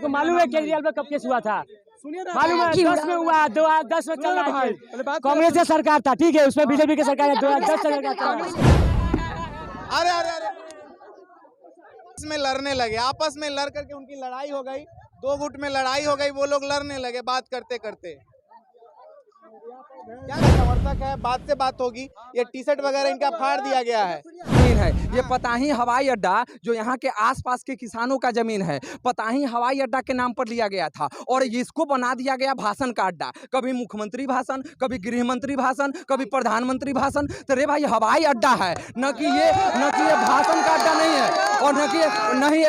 आपको मालूम है केजरीवाल पे कब केस हुआ था? मालूम है 10 में हुआ, 2010 में चल रहा है। कांग्रेस की सरकार था, ठीक है, उसमें बीजेपी की सरकार है, 2010 से लगा था। अरे अरे अरे आपस में लड़ने लगे, आपस में लड़ करके उनकी लड़ाई हो गई, दो गुट में लड़ाई हो गई, वो लोग लड़ने लगे बात करते करते। क्या समर्थक है, बात से बात होगी। ये टी शर्ट वगैरह इनका फाड़ दिया गया है। जमीन है ये पताही हवाई अड्डा, जो यहाँ के आसपास के किसानों का जमीन है। पताही हवाई अड्डा के नाम पर लिया गया था और इसको बना दिया गया भाषण का अड्डा। कभी मुख्यमंत्री भाषण, कभी गृह मंत्री भाषण, कभी प्रधानमंत्री भाषण। तो रे भाई हवाई अड्डा है, न कि ये भाषण का अड्डा नहीं है, और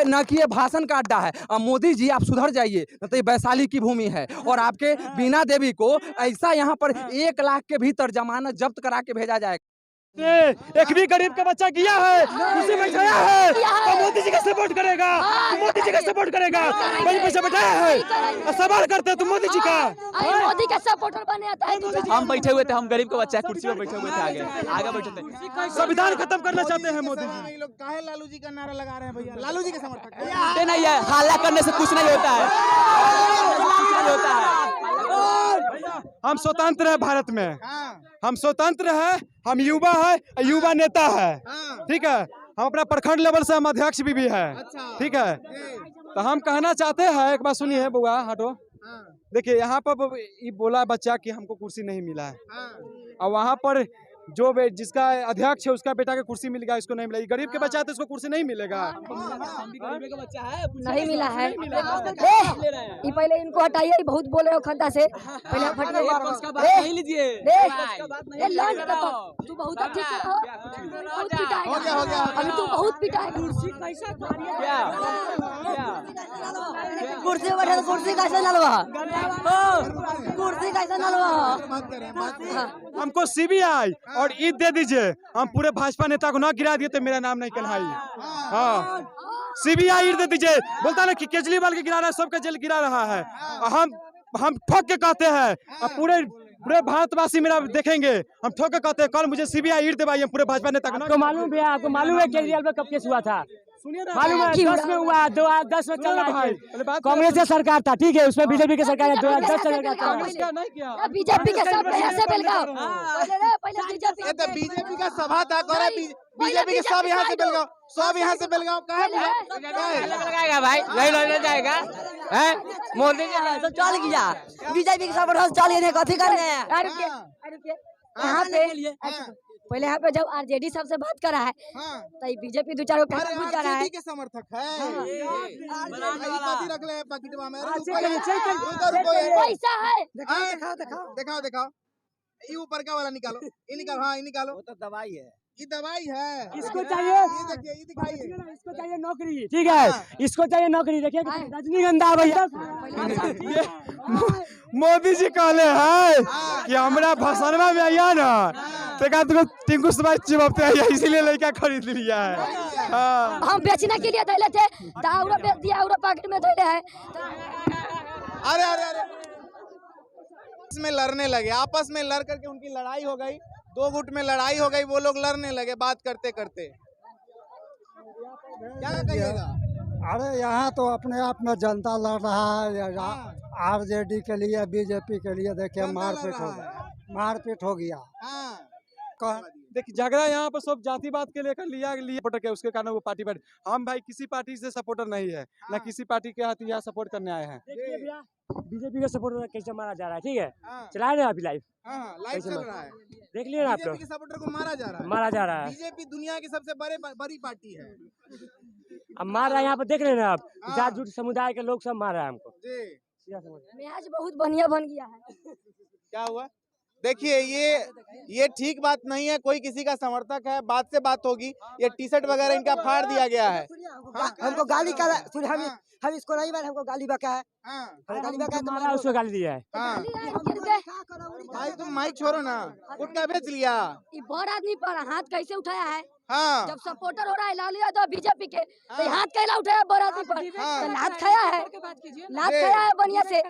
न कि ये भाषण का अड्डा है। मोदी जी आप सुधर जाइए, तो ये वैशाली की भूमि है और आपके बीना देवी को ऐसा यहाँ पर 1 लाख के भीतर जमानत जब्त करा के भेजा जाएगा। एक भी गरीब का बच्चा किया है, उसी में गया है, तो मोदी जी का सपोर्ट करेगा, मोदी जी का सपोर्ट करेगा। वही पैसा बैठाया है, सवाल करते हैं तुम मोदी जी का। मोदी का सपोर्टर बने आता है। हम बैठे हुए थे, हम गरीब का बच्चा कुर्सी पर बैठे हुए थे, आगे बैठे थे। संविधान खत्म करना चाहते हैं मोदी जी। ये लोग काहे लालू जी का नारा लगा रहे हैं भैया? लालू जी के समर्थक नहीं है, हल्ला करने से कुछ नहीं होता है। हम स्वतंत्र है भारत में, हम स्वतंत्र है, हम युवा है, युवा नेता है, ठीक है। हम अपना प्रखंड लेवल से हम अध्यक्ष भी है, ठीक है। तो हम कहना चाहते हैं, एक बात सुनिए बुआ, हटो। देखिए यहाँ पर ये बोला बच्चा कि हमको कुर्सी नहीं मिला है, और वहाँ पर जो जिसका अध्यक्ष है उसका बेटा के कुर्सी मिल गया, इसको नहीं मिला। गरीब के बच्चा है तो इसको कुर्सी नहीं मिलेगा। नहीं मिला है। ये पहले इनको हटाइए, बहुत बोल रहे हो खंडा से। पहले तू बहुत अच्छे से हो, बहुत पिटाएगा अभी, तू बहुत पिटाएगा। कुर्सी बैठे तो कुर्सी कैसे नलवा, कुर्सी कैसे नलवा। हमको सीबीआई और ईद दे दीजिए, हम पूरे भाजपा नेता को ना गिरा दिए तो मेरा नाम नहीं कन्हाई। हाँ, सीबीआई ईद दे दीजिए। बोलता ना कि केजरीवाल के गिरा रहा है, सबका जेल गिरा रहा है। हम ठोक के कहते हैं, पूरे भारतवासी मेरा देखेंगे, हम ठोक के कहते हैं, कल मुझे सीबीआई ईद दिवाइए पूरे भाजपा नेता को। आपको मालूम है, आपको मालूम है केजरीवाल पे कब केस हुआ था? मालूम है 10 में हुआ, 2010 में चल रहा है। कांग्रेस की सरकार था, ठीक है, उसमें बीजेपी की सरकार है, 2010 से लगा था। बीजेपी के सब ऐसे बेलगांव, पहले बीजेपी का सभा था, बीजेपी के सब यहाँ से बेलगांव, सब यहाँ से बेलगांव कहाँ लगाएगा भाई, नहीं लड़ने जाएगा है मोदी जी तो चल गया। बीजेपी के सब चल कथी करने यहाँ पे। पहले यहाँ पे जब आरजेडी सबसे बात करा है, तो बीजेपी 2-4 घूस जा रहा है। के समर्थक है, पैसा है। दिखाओ ये ऊपर का वाला निकालो, ये निकालो, हाँ ये निकालो। वो तो दवाई है, ये दवाई है। किसको चाहिए? ये देखिए, ये दिखाइए। इसको चाहिए नौकरी, ठीक है, इसको चाहिए नौकरी। देखिए रजनीगंधा भैया, मोदी जी कहले है कि हमरा भाषणवा में आया ना, तो टिंकू सवाई चिपकते हैं, इसीलिए लड़का खरीद लिया है। हम बेचने के लिए धैले थे, दाउरा बेच दिया, और पैकेट में धैले है। अरे अरे अरे आपस में लड़ने लगे, आपस में लड़ करके उनकी लड़ाई हो गई, दो गुट में लड़ाई हो गई, वो लोग लड़ने लगे बात करते करते। क्या कहिएगा? अरे यहाँ तो अपने आप में जनता लड़ रहा है, आरजेडी के लिए, बीजेपी के लिए। देखिए मारपीट हो गया। देखिए झगड़ा यहाँ पर सब जातिवाद के लेकर लिया सपोर्टर के, उसके कारण वो पार्टी पर। हम भाई किसी पार्टी से सपोर्टर नहीं है, ना किसी पार्टी के हाथ यहाँ सपोर्ट करने आए हैं। देखिए भैया बीजेपी का सपोर्टर कैसे मारा जा रहा है, ठीक है, चला रहे हैं अभी लाइव, लाइव चल रहा है, देख लिया ना आप लोग। बीजेपी के सपोर्टर को मारा जा रहा है। बीजेपी दुनिया की सबसे बड़ी पार्टी है, अब मार रहा है यहाँ पर, देख रहे हैं आप, जाट समुदाय के लोग सब मार रहे हैं हमको। मैच बहुत बढ़िया बन गया है। क्या हुआ? देखिए ये ठीक बात नहीं है, कोई किसी का समर्थक है, बात से बात होगी। ये टी शर्ट वगैरह इनका फाड़ दिया गया है। हमको गाली कर, हम इसको नहीं मारे, हमको गाली बका है, गाली बका है, उसको गाली दिया है। भाई तुम माइक छोड़ो ना, गुटखा बेच लिया। बड़ आदमी पर हाथ कैसे उठाया है? हाँ जब सपोर्टर हो रहा है लालू यादव बीजेपी के तो हाथ कैला उठाया बराती पर तो लात खाया है, लात खाया है बढ़िया से।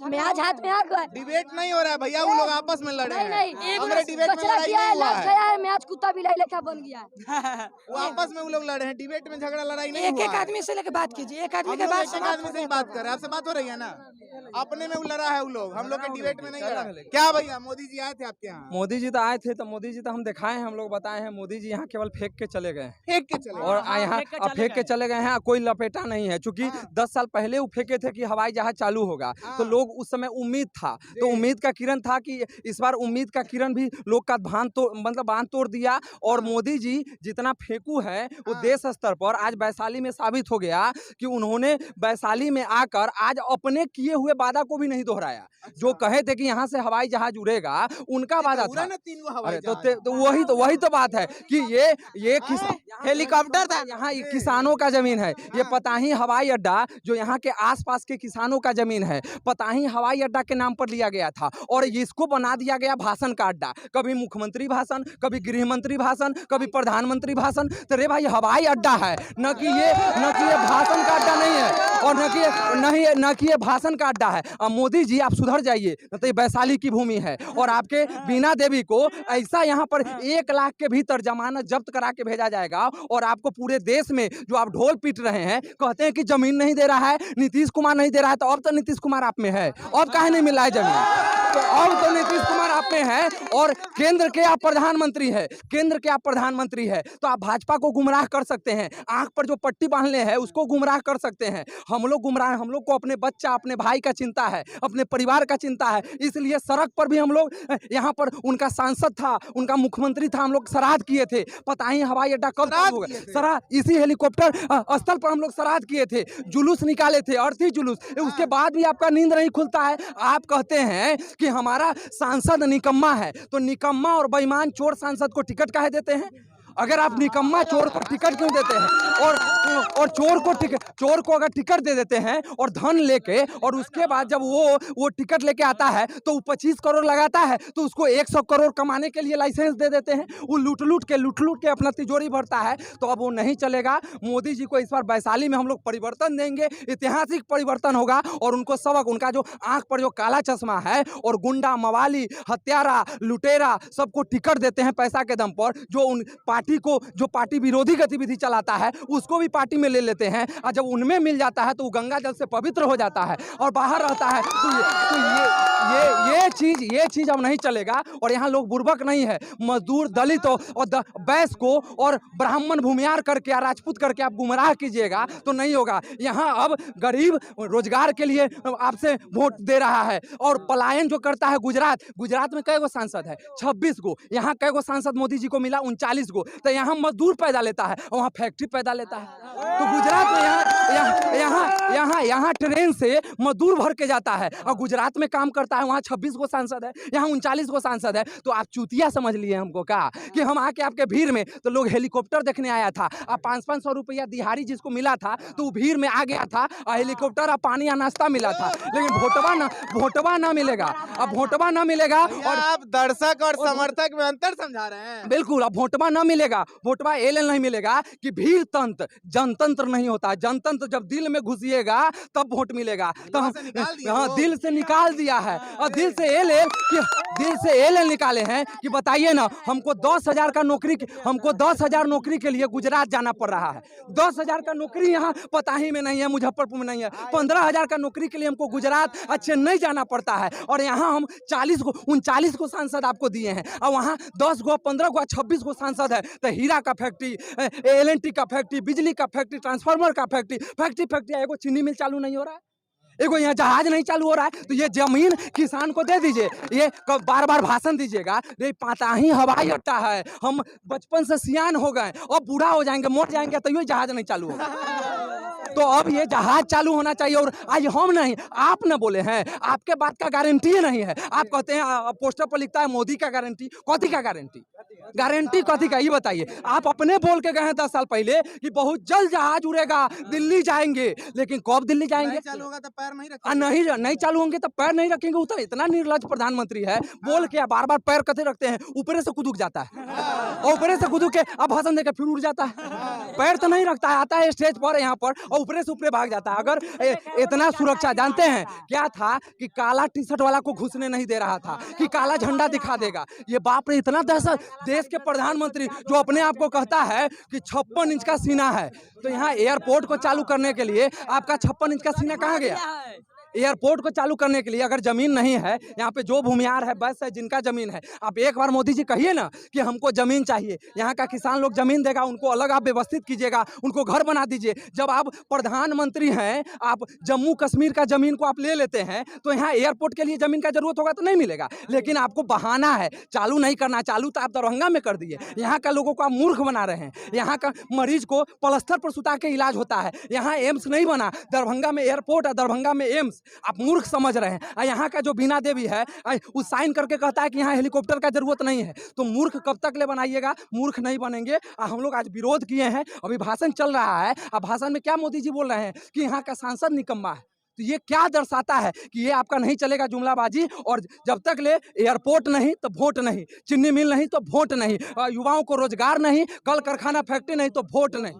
मैं आज हाथ में आ गया, डिबेट नहीं हो रहा है भैया, वो लोग आपस में लड़े हैं। नहीं हमारे डिबेट में कचरा लड़ाई किया है, नहीं हुआ लात है, खाया है, मैं आज कुत्ता बिलाई लेखा बन गया है। वो आपस में वो लोग लड़े हैं, डिबेट में झगड़ा लड़ाई नहीं एक हुआ एक है। आदमी से लेके बात कीजिए, एक आदमी हम के लोग बाद एक आदमी से ही बात कर रहे हैं, आपसे बात हो रही है ना, अपने में वो लड़ा है वो लोग, हम लोग के डिबेट में नहीं लड़ा। क्या भैया मोदी जी आए थे आपके यहाँ? मोदी जी तो आए थे, तो मोदी जी तो हम दिखाए हैं, हम लोग बताए हैं, मोदी जी यहाँ केवल फेंक के चले गए हैं। फेंक के चले और यहाँ फेंक के चले गए हैं, कोई लपेटा नहीं है, क्योंकि 10 साल पहले वो फेंके थे कि हवाई जहाज चालू होगा, तो लोग उस समय उम्मीद था, तो उम्मीद का किरण था कि इस बार उम्मीद का किरण भी लोग का बांध तोड़ दिया। और मोदी जी जितना फेंकू है वो देश स्तर पर आज वैशाली में साबित हो गया कि उन्होंने वैशाली में आकर आज अपने किए हुए वादा को भी नहीं दोहराया। जो कहे थे कि यहाँ से हवाई जहाज उड़ेगा, उनका वादा था। अरे तो वही तो बात है कि ये हेलीकॉप्टर था, यहाँ किसानों का जमीन है, ये पताही हवाई अड्डा जो यहाँ के आसपास के किसानों का जमीन है, पताही हवाई अड्डा के नाम पर लिया गया था और इसको बना दिया गया भाषण का अड्डा। कभी मुख्यमंत्री भाषण, कभी गृह मंत्री भाषण, कभी प्रधानमंत्री भाषण। तो रे भाई हवाई अड्डा है, न कि ये भाषण का अड्डा नहीं है, और न कि ये भाषण का अड्डा है। अब मोदी जी आप सुधर जाइए, तो ये वैशाली की भूमि है और आपके बीना देवी को ऐसा यहाँ पर 1 लाख के भीतर जमानत जब्त करा के भेजा जाएगा। और आपको पूरे देश में जो आप ढोल पीट रहे हैं, कहते हैं कि जमीन नहीं दे रहा है, नीतीश कुमार नहीं दे रहा है, तो अब तो नीतीश कुमार आप में है, अब काहे नहीं मिल रहा है जमीन? तो अब तो नीतीश कुमार आप में है और केंद्र के आप प्रधानमंत्री है, तो आप भाजपा को गुमराह कर सकते हैं, आंख पर जो पट्टी बांधले हैं उसको गुमराह कर सकते हैं। हम लोग गुमराह, हम लोग को अपने बच्चा, अपने भाई का चिंता है, अपने परिवार का चिंता है, इसलिए सड़क पर भी हम लोग यहाँ पर उनका सांसद था, उनका मुख्यमंत्री था, हम लोग श्राद्ध किए थे। पताही हवाई अड्डा कब चालू होगा? श्राद्ध इसी हेलीकॉप्टर स्थल पर हम लोग श्राद्ध किए थे, जुलूस निकाले थे, अर्थी जुलूस। उसके बाद भी आपका नींद नहीं खुलता है। आप कहते हैं कि हमारा सांसद निकम्मा है, तो निकम्मा और बेईमान चोर सांसद को टिकट काहे देते हैं? अगर आप निकम्मा चोर को टिकट क्यों देते हैं? और चोर को अगर टिकट दे देते हैं और धन लेके, और उसके बाद जब वो टिकट लेके आता है तो वो 25 करोड़ लगाता है, तो उसको 100 करोड़ कमाने के लिए लाइसेंस दे देते हैं। वो लूट के अपना तिजोरी भरता है। तो अब वो नहीं चलेगा। मोदी जी को इस बार वैशाली में हम लोग परिवर्तन देंगे, ऐतिहासिक परिवर्तन होगा। और उनको सबक, उनका जो आंख पर जो काला चश्मा है, और गुंडा, मवाली, हत्यारा, लुटेरा सबको टिकट देते हैं पैसा के दम पर, जो पार्टी विरोधी गतिविधि चलाता है उसको भी पार्टी में ले लेते हैं। और जब उनमें मिल जाता है तो वो गंगा जल से पवित्र हो जाता है और बाहर रहता है। तो ये चीज अब नहीं चलेगा। और यहाँ लोग बुर्बक नहीं है, मजदूर, दलित और बैस को और ब्राह्मण भूमियार करके, राजपूत करके आप गुमराह कीजिएगा तो नहीं होगा। यहाँ अब गरीब रोजगार के लिए आपसे वोट दे रहा है। और पलायन जो करता है गुजरात में कई सांसद है? 26 गो। यहाँ कई सांसद मोदी जी को मिला? 39 गो। तो यहाँ मजदूर पैदा लेता है, वहाँ फैक्ट्री पैदा लेता है। तो गुजरात में यहाँ ट्रेन से मजदूर भर के जाता है, और गुजरात में काम करता है, वहाँ 26 गो सांसद है, यहाँ 39 गो सांसद है। तो आप चूतिया समझ लिए हमको का कि हम आके आपके भीड़ में, तो लोग हेलीकॉप्टर देखने आया था, अब 500-500 रुपया दिहाड़ी जिसको मिला था तो वो भीड़ में आ गया था, और हेलीकॉप्टर और पानी या नाश्ता मिला था। लेकिन भोटवा ना मिलेगा। अब भोटवा ना मिलेगा। और आप दर्शक और समर्थक में अंतर समझा रहे हैं। बिल्कुल, अब भोटवा ना मिलेगा, भोटवा एल नहीं मिलेगा कि भीड़ तंत्र, जनतंत्र नहीं होता। जनतंत्र जब दिल में घुसिएगा तब वोट मिलेगा। तो हाँ, दिल से निकाल दिया है। और दिल से एल निकाले हैं कि बताइए ना, हमको 10,000 का नौकरी के लिए गुजरात जाना पड़ रहा है। 10,000 का नौकरी यहाँ पताही में नहीं है, मुजफ्फरपुर में नहीं है। 15,000 का नौकरी के लिए हमको गुजरात और चेन्नई जाना पड़ता है। और यहाँ हम 39 को सांसद आपको दिए हैं, और वहाँ 10 गो, 15 गो, 26 गो सांसद है। तो हीरा का फैक्ट्री, LNT का फैक्ट्री, बिजली का फैक्ट्री, ट्रांसफार्मर का फैक्ट्री, एगो चीनी मिल चालू नहीं हो रहा है, एगो यहाँ जहाज नहीं चालू हो रहा है। तो ये जमीन किसान को दे दीजिए। ये बार भाषण दीजिएगा, ये पताही हवाई अड्डा है, हम बचपन से सियान हो गए, अब बूढ़ा हो जाएंगे, मोट जाएंगे, तो ये जहाज नहीं चालू होगा। तो अब ये जहाज चालू होना चाहिए। और आज हम नहीं, आप न बोले हैं, आपके बात का गारंटी नहीं है। आप कहते हैं पोस्टर पर लिखता है मोदी का गारंटी, कौथी का गारंटी? गारंटी कथी का ये बताइए। आप अपने बोल के गए हैं 10 साल पहले कि बहुत जल्द जहाज उड़ेगा, दिल्ली जाएंगे, लेकिन कब दिल्ली जाएंगे? चालू होगा तो पैर नहीं नहीं चालू होंगे तो पैर नहीं रखेंगे। वो तो इतना निर्लज प्रधानमंत्री है, बोल के बार बार पैर कथे रखते हैं, ऊपर से कूद जाता है और ऊपर से कूद के अब भाषण देकर फिर उड़ जाता है। पैर तो नहीं रखता है, आता है स्टेज पर यहाँ पर और ऊपर से ऊपर भाग जाता है। अगर इतना सुरक्षा, जानते हैं क्या था कि काला टी शर्ट वाला को घुसने नहीं दे रहा था कि काला झंडा दिखा देगा। ये बाप रे, इतना दहशत। देश के प्रधानमंत्री जो अपने आप को कहता है कि 56 इंच का सीना है, तो यहाँ एयरपोर्ट को चालू करने के लिए आपका 56 इंच का सीना कहाँ गया? एयरपोर्ट को चालू करने के लिए अगर जमीन नहीं है, यहाँ पे जो भूमियार है, बस है, जिनका जमीन है, आप एक बार मोदी जी कहिए ना कि हमको जमीन चाहिए, यहाँ का किसान लोग जमीन देगा, उनको अलग आप व्यवस्थित कीजिएगा, उनको घर बना दीजिए। जब आप प्रधानमंत्री हैं, आप जम्मू कश्मीर का जमीन को आप ले लेते हैं, तो यहाँ एयरपोर्ट के लिए जमीन का जरूरत होगा तो नहीं मिलेगा। लेकिन आपको बहाना है, चालू नहीं करना। चालू तो आप दरभंगा में कर दिए। यहाँ का लोगों को आप मूर्ख बना रहे हैं। यहाँ का मरीज को प्लास्टर पर सुता के इलाज होता है। यहाँ एम्स नहीं बना, दरभंगा में एयरपोर्ट है, दरभंगा में एम्स। आप मूर्ख समझ रहे हैं। यहाँ का जो बीना देवी है, वो साइन करके कहता है कि यहाँ हेलीकॉप्टर का जरूरत नहीं है। तो मूर्ख कब तक ले बनाइएगा? मूर्ख नहीं बनेंगे। हम लोग आज विरोध किए हैं, अभी भाषण चल रहा है। अब भाषण में क्या मोदी जी बोल रहे हैं कि यहाँ का सांसद निकम्मा है। तो ये क्या दर्शाता है कि ये आपका नहीं चलेगा जुमलाबाजी। और जब तक ले एयरपोर्ट नहीं तो वोट नहीं, चीनी मिल नहीं तो वोट नहीं, युवाओं को रोजगार नहीं, कल कारखाना फैक्ट्री नहीं तो वोट नहीं।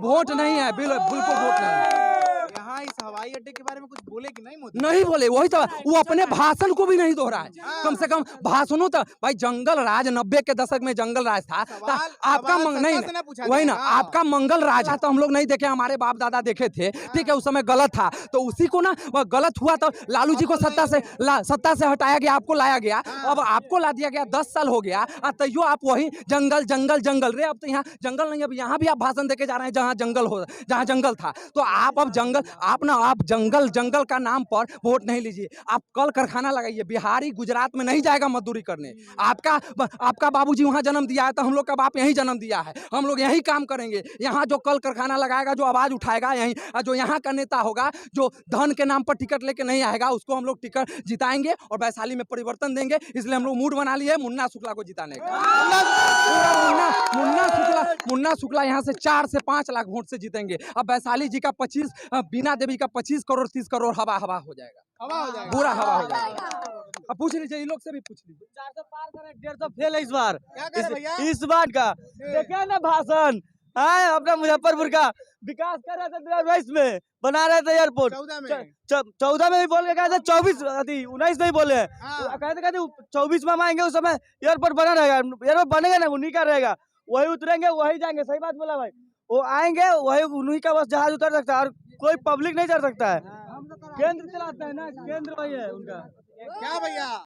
वोट नहीं है, बिल्कुल वोट नहीं। यहाँ इस हवाई अड्डे के बारे में कुछ बोले कि नहीं मोदी? नहीं बोले, वही तो वो अपने भाषण को भी नहीं दोहरा है। कम से कम भाषणों तो भाई, जंगल राज 90 के दशक में जंगल राज था। तो आपका नहीं, वही ना, आपका मंगल राज तो हम लोग नहीं देखे, हमारे बाप दादा देखे थे। ठीक है, उस समय गलत था, तो उसी को ना गलत हुआ तो लालू जी को सत्ता से हटाया गया, आपको लाया गया। अब आपको ला दिया गया, 10 साल हो गया, तैयो आप वही जंगल जंगल जंगल रे। अब तो यहाँ जंगल नहीं, अब यहाँ भी आप भाषण देके जा रहे हैं जहाँ जंगल था। तो आप अब आप जंगल का नाम पर वोट नहीं लीजिए। आप कल कारखाना लगाइए। बिहारी गुजरात में नहीं जाएगा मजदूरी करने। आपका बाबूजी वहां जन्म दिया है, तो हम लोग का बाप यहीं जन्म दिया है। हम लोग यहीं काम करेंगे। यहाँ जो कल कारखाना लगाएगा, जो आवाज उठाएगा, यहीं जो यहाँ का नेता होगा, जो धन के नाम पर टिकट लेके नहीं आएगा, उसको हम लोग टिकट जिताएंगे और वैशाली में परिवर्तन देंगे। इसलिए हम लोग मूड बना लिए मुन्ना शुक्ला को जिताने का। मुन्ना शुक्ला यहाँ से 4 से 5 लाख वोट से जीतेंगे। अब वैशाली जी का 25, बीना देवी का 25 करोड़ 30 करोड़ हवा हो जाएगा, पूरा हवा हो जाएगा। अब पूछ लीजिए, इन लोग से भी पूछ लीजिए। 400 पार करे, 150 फेल है इस बार। क्या करे भैया? इस बार का देखा ना भाषण है, अपना मुजफ्फरपुर का विकास कर रहे थे 2022 में, बना रहे थे एयरपोर्ट। 14 में भी बोल के गए थे, 19 में ही बोले। कहते 24 में हम आएंगे, उस समय एयरपोर्ट बना रहेगा। एयरपोर्ट बनेगा ना, उन्हीं का रहेगा, वही उतरेंगे वही जाएंगे। सही बात बोला भाई, वो आएंगे वही, उन्हीं का बस जहाज उतर सकता है और कोई पब्लिक नहीं चढ़ सकता है। केंद्र चलाते हैं ना, केंद्र वही है उनका। क्या भैया?